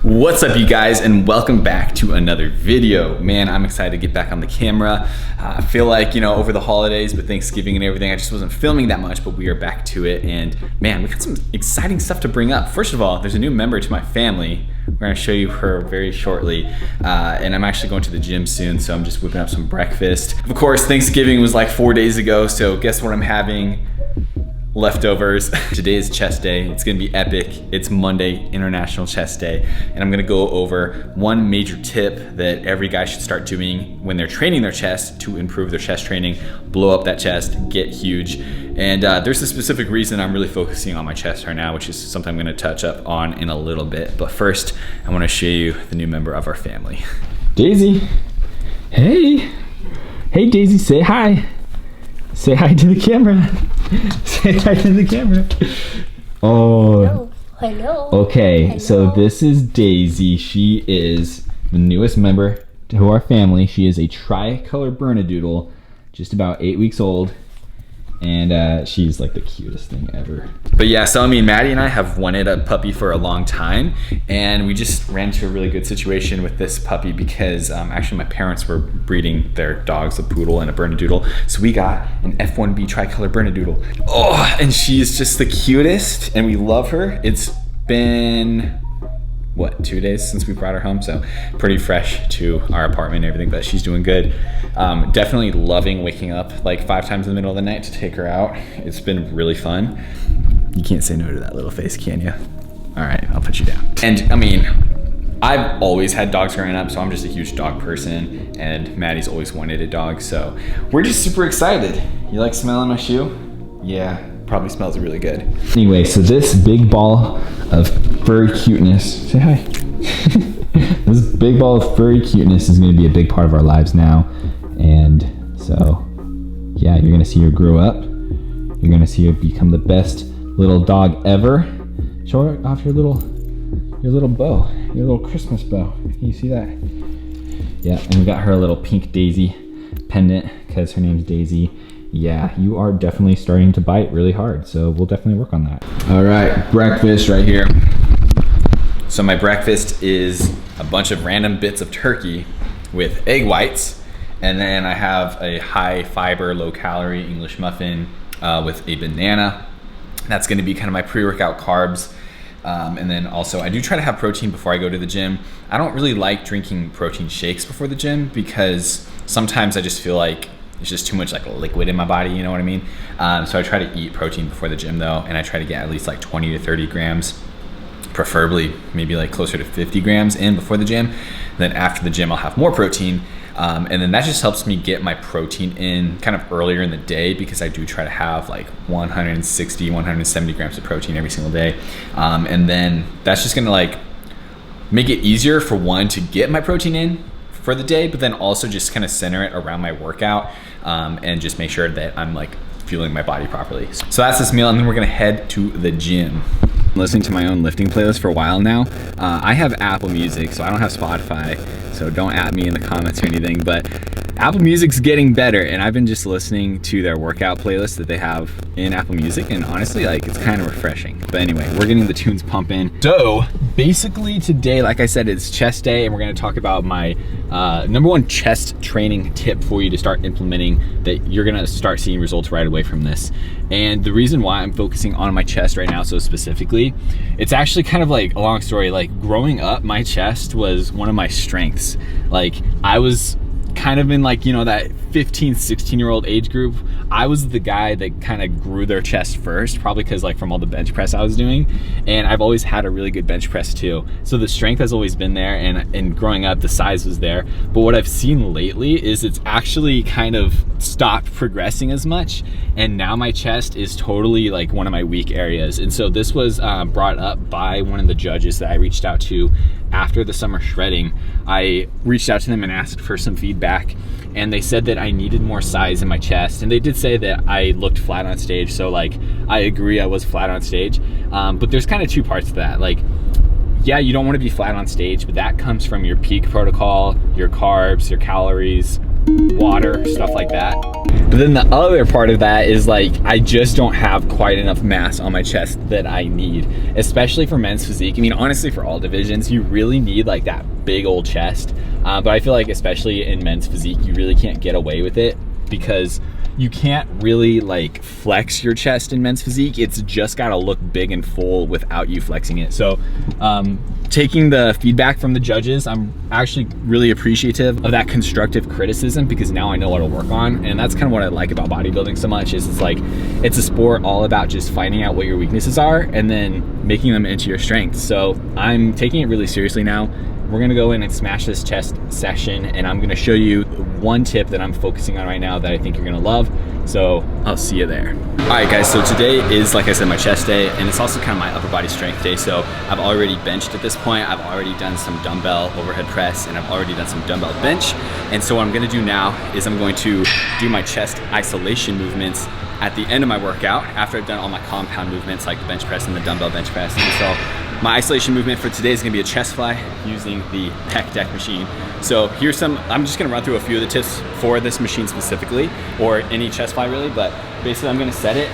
What's up, you guys, and welcome back to another video. Man, I'm excited to get back on the camera. I feel like, over the holidays, but Thanksgiving and everything, I just wasn't filming that much, but we are back to it. And man, we got some exciting stuff to bring up. First of all, there's a new member to my family. We're gonna show you her very shortly. And I'm actually going to the gym soon, so I'm just whipping up some breakfast. Of course, Thanksgiving was like 4 days ago, so guess what I'm having? Leftovers. Today is chest day. It's gonna be epic. It's Monday, International Chest Day, and I'm gonna go over one major tip that every guy should start doing when they're training their chest to improve their chest training, blow up that chest, get huge. And there's a specific reason I'm really focusing on my chest right now, which is something I'm gonna touch up on in a little bit. But first, I wanna show you the new member of our family. Daisy. Hey. Hey, Daisy, say hi. Say hi to the camera. Say hi to the camera. Oh. Hello. Okay, Hello. so this is Daisy. She is the newest member to our family. She is a tricolor Bernedoodle, just about 8 weeks old. And she's like the cutest thing ever. But yeah, so Maddie and I have wanted a puppy for a long time, and we just ran into a really good situation with this puppy because actually my parents were breeding their dogs, a poodle and a Bernedoodle. So we got an F1B tricolor Bernedoodle. Oh, and she's just the cutest, and we love her. It's been, what, 2 days since we brought her home, so pretty fresh to our apartment and everything, but she's doing good. Definitely loving waking up like 5 times in the middle of the night to take her out. It's been really fun. You can't say no to that little face, can you? All right, I'll put you down. And I've always had dogs growing up, so I'm just a huge dog person, and Maddie's always wanted a dog, so we're just super excited. You like smelling my shoe? Yeah, probably smells really good. Anyway, so this big ball of furry cuteness, say hi. This big ball of furry cuteness is gonna be a big part of our lives now. And so, yeah, you're gonna see her grow up. You're gonna see her become the best little dog ever. Show her off your little bow, your little Christmas bow. Can you see that? Yeah, and we got her a little pink Daisy pendant because her name's Daisy. Yeah, you are definitely starting to bite really hard, so we'll definitely work on that. All right, breakfast right here. So my breakfast is a bunch of random bits of turkey with egg whites, and then I have a high fiber, low calorie English muffin with a banana. That's gonna be kind of my pre-workout carbs. And then also I do try to have protein before I go to the gym. I don't really like drinking protein shakes before the gym because sometimes I just feel like it's just too much like liquid in my body, you know what I mean? So I try to eat protein before the gym though, and I try to get at least like 20 to 30 grams, preferably maybe like closer to 50 grams in before the gym. And then after the gym, I'll have more protein. And then that just helps me get my protein in kind of earlier in the day because I do try to have like 160, 170 grams of protein every single day. And then that's just gonna like make it easier for one to get my protein in for the day, but then also just kind of center it around my workout and just make sure that I'm like fueling my body properly. So that's this meal, and then we're gonna head to the gym. I'm listening to my own lifting playlist for a while now. I have Apple Music, so I don't have Spotify, so don't at me in the comments or anything, but Apple Music's getting better, and I've been just listening to their workout playlist that they have in Apple Music, and honestly, like, it's kind of refreshing. But anyway, we're getting the tunes pumping. So basically today, like I said, it's chest day, and we're gonna talk about my #1 chest training tip for you to start implementing that you're gonna start seeing results right away from this. And the reason why I'm focusing on my chest right now so specifically, it's actually kind of like a long story. Like growing up, my chest was one of my strengths. Like I was kind of in like, that 15, 16-year-old age group. I was the guy that kind of grew their chest first, probably because like from all the bench press I was doing. And I've always had a really good bench press too. So the strength has always been there, and growing up, the size was there. But what I've seen lately is it's actually kind of stopped progressing as much. And now my chest is totally like one of my weak areas. And so this was brought up by one of the judges that I reached out to after the summer shredding. I reached out to them and asked for some feedback, and they said that I needed more size in my chest, and they did say that I looked flat on stage. So like I agree, I was flat on stage, but there's kind of two parts to that. Like, yeah, you don't want to be flat on stage, but that comes from your peak protocol, your carbs, your calories, water, stuff like that. But then the other part of that is like, I just don't have quite enough mass on my chest that I need, especially for men's physique. I mean, honestly, for all divisions, you really need like that big old chest. But I feel like especially in men's physique, you really can't get away with it because you can't really like flex your chest in men's physique. It's just gotta look big and full without you flexing it. So taking the feedback from the judges, I'm actually really appreciative of that constructive criticism because now I know what to work on. And that's kind of what I like about bodybuilding so much is it's like, it's a sport all about just finding out what your weaknesses are and then making them into your strengths. So I'm taking it really seriously now. We're gonna go in and smash this chest session and I'm gonna show you one tip that I'm focusing on right now that I think you're gonna love. So I'll see you there. All right guys, so today is, like I said, my chest day and it's also kind of my upper body strength day. So I've already benched at this point. I've already done some dumbbell overhead press and I've already done some dumbbell bench. And so what I'm gonna do now is I'm going to do my chest isolation movements at the end of my workout after I've done all my compound movements like the bench press and the dumbbell bench press. And so my isolation movement for today is gonna be a chest fly using the pec deck machine. So here's some, I'm just gonna run through a few of the tips for this machine specifically, or any chest fly really, but basically I'm gonna set it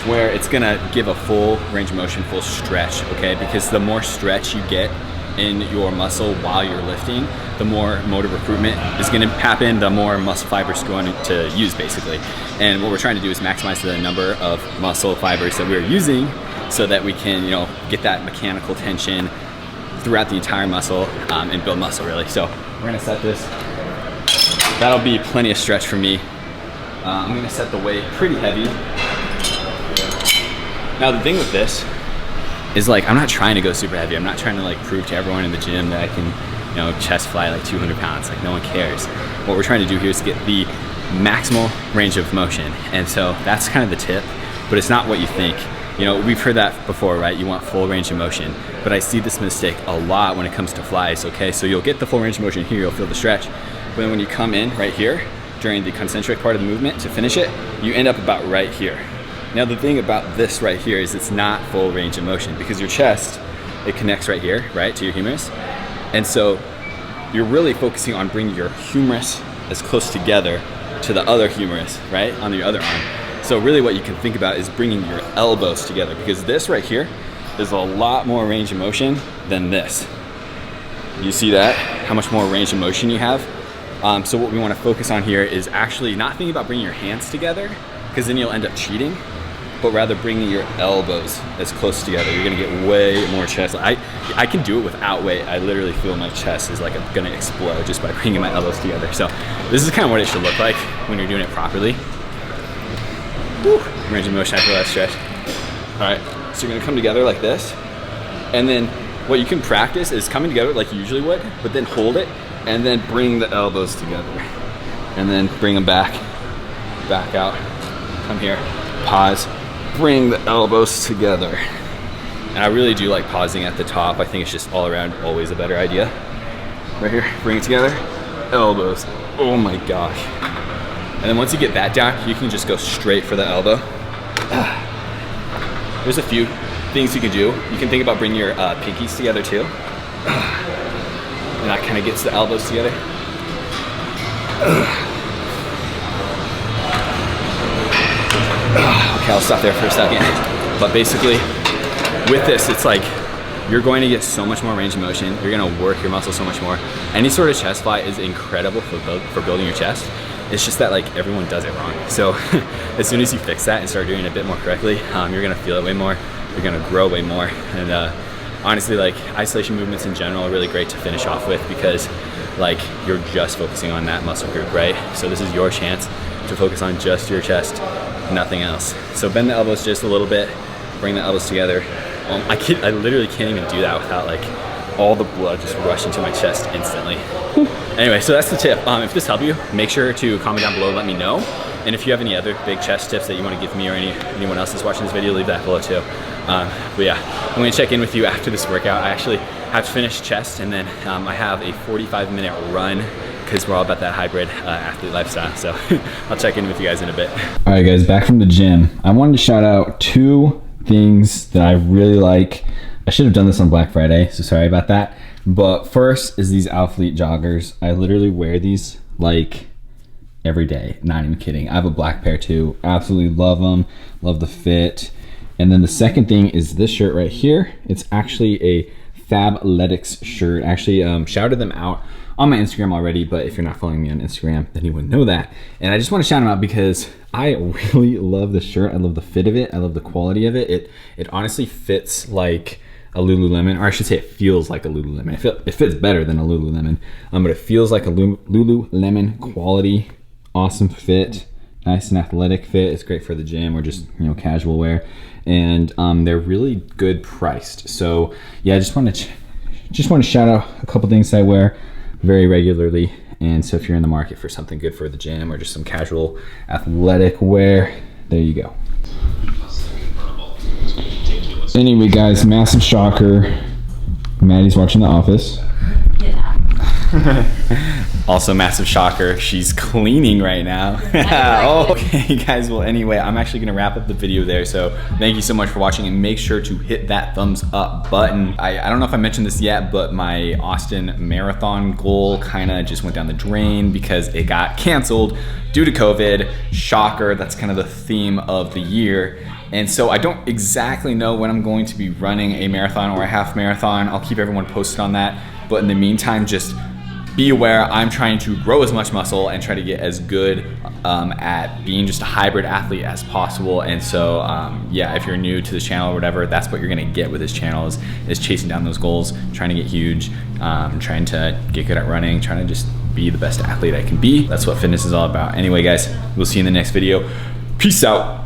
where it's gonna give a full range of motion, full stretch, okay? Because the more stretch you get in your muscle while you're lifting, the more motor recruitment is gonna happen, the more muscle fibers you're going to use basically. And what we're trying to do is maximize the number of muscle fibers that we're using so that we can, you know, get that mechanical tension throughout the entire muscle and build muscle really. So we're gonna set this. That'll be plenty of stretch for me. I'm gonna set the weight pretty heavy. Now the thing with this is like, I'm not trying to go super heavy. I'm not trying to like prove to everyone in the gym that I can, you know, chest fly like 200 pounds. Like no one cares. What we're trying to do here is get the maximal range of motion. And so that's kind of the tip, but it's not what you think. You know, we've heard that before, right? You want full range of motion, but I see this mistake a lot when it comes to flies, okay? So you'll get the full range of motion here, you'll feel the stretch, but then when you come in right here, during the concentric part of the movement to finish it, you end up about right here. Now the thing about this right here is it's not full range of motion because your chest, it connects right here, right, to your humerus. And so you're really focusing on bringing your humerus as close together to the other humerus, right, on your other arm. So really what you can think about is bringing your elbows together because this right here is a lot more range of motion than this. You see that? How much more range of motion you have? So what we want to focus on here is actually not thinking about bringing your hands together because then you'll end up cheating, but rather bringing your elbows as close together. You're gonna get way more chest. I can do it without weight. I literally feel my chest is like gonna explode just by bringing my elbows together. So this is kind of what it should look like when you're doing it properly. Woo, range of motion, I feel that stretch. All right, so you're gonna come together like this, and then what you can practice is coming together like you usually would, but then hold it, and then bring the elbows together. And then bring them back out, come here, pause, bring the elbows together. And I really do like pausing at the top. I think it's just all around always a better idea. Right here, bring it together, elbows, oh my gosh. And then once you get that down, you can just go straight for the elbow. There's a few things you can do. You can think about bringing your pinkies together too. And that kind of gets the elbows together. Okay, I'll stop there for a second. But basically, with this, it's like, you're going to get so much more range of motion. You're gonna work your muscles so much more. Any sort of chest fly is incredible for building your chest. It's just that like everyone does it wrong. So as soon as you fix that and start doing it a bit more correctly, you're gonna feel it way more. You're gonna grow way more. And honestly, like isolation movements in general are really great to finish off with because like you're just focusing on that muscle group, right? So this is your chance to focus on just your chest, nothing else. So bend the elbows just a little bit, bring the elbows together. I literally can't even do that without like all the blood just rushing to my chest instantly. Anyway, so that's the tip. If this helped you, make sure to comment down below, let me know. And if you have any other big chest tips that you want to give me or anyone else that's watching this video, leave that below too. But yeah, I'm gonna check in with you after this workout. I actually have to finish chest and then I have a 45-minute run because we're all about that hybrid athlete lifestyle. So I'll check in with you guys in a bit. All right guys, back from the gym. I wanted to shout out 2 things that I really like. I should have done this on Black Friday, so sorry about that. But first is these Alphalete joggers. I literally wear these like every day. Not even kidding. I have a black pair too. Absolutely love them. Love the fit. And then the second thing is this shirt right here. It's actually a Fabletics shirt. Actually shouted them out on my Instagram already, but if you're not following me on Instagram, then you wouldn't know that. And I just want to shout them out because I really love the shirt. I love the fit of it. I love the quality of it. It honestly fits like a Lululemon, or I should say it feels like a Lululemon. It fits better than a Lululemon, but it feels like a Lululemon quality, awesome fit, nice and athletic fit. It's great for the gym or just, you know, casual wear. And they're really good priced. So yeah, I just want to shout out a couple things I wear very regularly. And so if you're in the market for something good for the gym or just some casual athletic wear, there you go. Anyway, guys, massive shocker. Maddie's watching The Office. Also, massive shocker, she's cleaning right now. Oh, okay, guys. Well, anyway, I'm actually gonna wrap up the video there. So thank you so much for watching, and make sure to hit that thumbs up button. I don't know if I mentioned this yet, but my Austin Marathon goal kind of just went down the drain because it got canceled due to COVID. Shocker, that's kind of the theme of the year. And so I don't exactly know when I'm going to be running a marathon or a half marathon. I'll keep everyone posted on that. But in the meantime, just be aware, I'm trying to grow as much muscle and try to get as good at being just a hybrid athlete as possible. And so, yeah, if you're new to this channel or whatever, that's what you're gonna get with this channel is chasing down those goals, trying to get huge, trying to get good at running, trying to just be the best athlete I can be. That's what fitness is all about. Anyway, guys, we'll see you in the next video. Peace out.